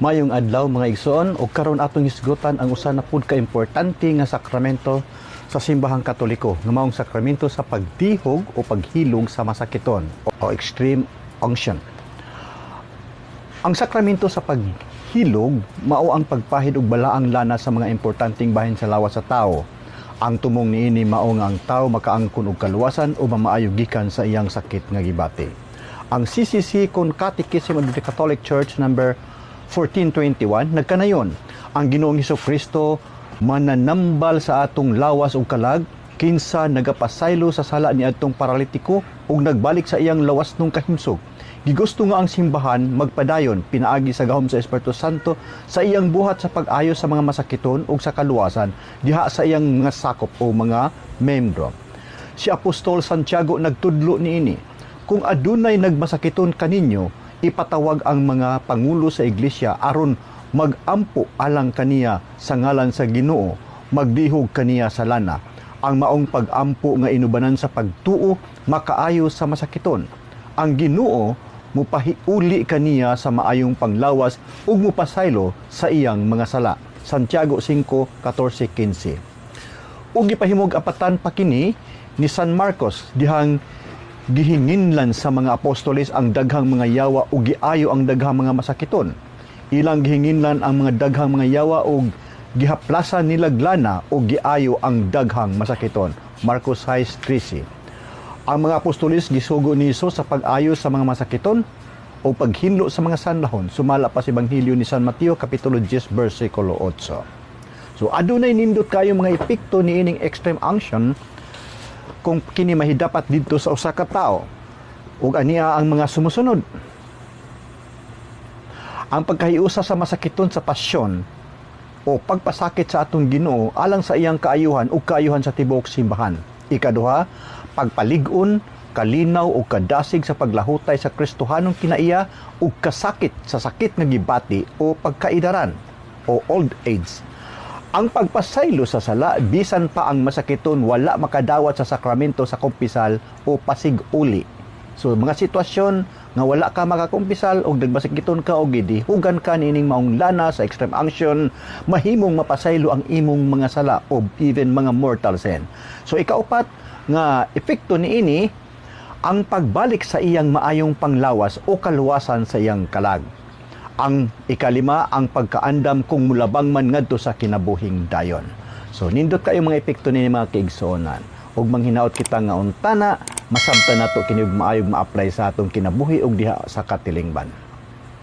Mayong adlaw mga igsoon ug karon atong hisgutan ang usa na pud ka importante nga sakramento sa simbahang Katoliko nga maong sakramento sa pagdihog o paghilog sa masakiton o extreme unction. Ang sakramento sa paghilog mao ang pagpahid og balaang lana sa mga importanteng bahin sa lawas sa tao. Ang tumong niini mao nga ang tao makaangkon og kaluwasan o mamaayo gikan sa iyang sakit nga gibati. Ang CCC kon Catechism of the Catholic Church number 1421 nagkanayon ang Ginoong Hesukristo mananambal sa atong lawas ug kalag kinsa nagapasaylo sa sala ni adtong paralitiko ug nagbalik sa iyang lawas nung kahimsog. Gigusto nga ang simbahan magpadayon pinaagi sa gahom sa Espiritu Santo sa iyang buhat sa pag-ayo sa mga masakiton ug sa kaluwasan diha sa iyang mga sakop o mga membro. Si Apostol Santiago nagtudlo niini, kung adunay nagmasakiton kaninyo, ipatawag ang mga pangulo sa iglesia aron magampo alang kaniya sa ngalan sa Ginoo, magdihog kaniya sa lana. Ang maong pagampo nga inubanan sa pagtuo makaayo sa masakiton. Ang Ginoo mupahiuli kaniya sa maayong panglawas ug mupasaylo sa iyang mga sala. Santiago 5:14-15. Ug gipahimog apatan pa kini ni San Marcos dihang gihinginlan sa mga apostoles ang daghang mga yawa ug giayo ang daghang mga masakiton. Ilang gihinginlan ang mga daghang mga yawa ug gihaplasan nilaglana ug giayo ang daghang masakiton. Marcos 6:13. Ang mga apostoles gisugo ni Hesus sa pag-ayo sa mga masakiton o paghinlo sa mga sanlahon. Sumala pa sa Ebanghelyo ni San Mateo kapitulo 10 bersikulo 8. So adunay nindot kayo mga epekto ni ining extreme unction kung kini mahidapat dito sa usa ka tawo ug ania ang mga sumusunod. Ang pagkahiusa sa masakiton sa pasyon o pagpasakit sa atong Ginoo alang sa iyang kaayuhan ug kaayuhan sa tibuok simbahan. Ikaduha, pagpalig-on, kalinaw o kadasig sa paglahutay sa Kristohanong kinaiya ug kasakit sa sakit nga gibati o pagkaidaran o old age. Ang pagpasaylo sa sala, bisan pa ang masakiton wala makadawat sa sakramento sa kumpisal o pasig-uli. So mga sitwasyon nga wala ka makakumpisal o nagmasakiton ka o gidihugan ka nining maong lana sa extreme unction, mahimong mapasaylo ang imong mga sala o even mga mortal sin. So ikaupat nga epekto niini ang pagbalik sa iyang maayong panglawas o kaluwasan sa iyang kalag. Ang ikalima, ang pagkaandam kung mulabang man ngadto sa kinabuhing dayon. So nindot kayo mga epekto ni mga kaigsuonan. Ug manghinaot kita nga untana, masabtan nato kini maayog ma-apply sa atong kinabuhi ug diha sa katilingban.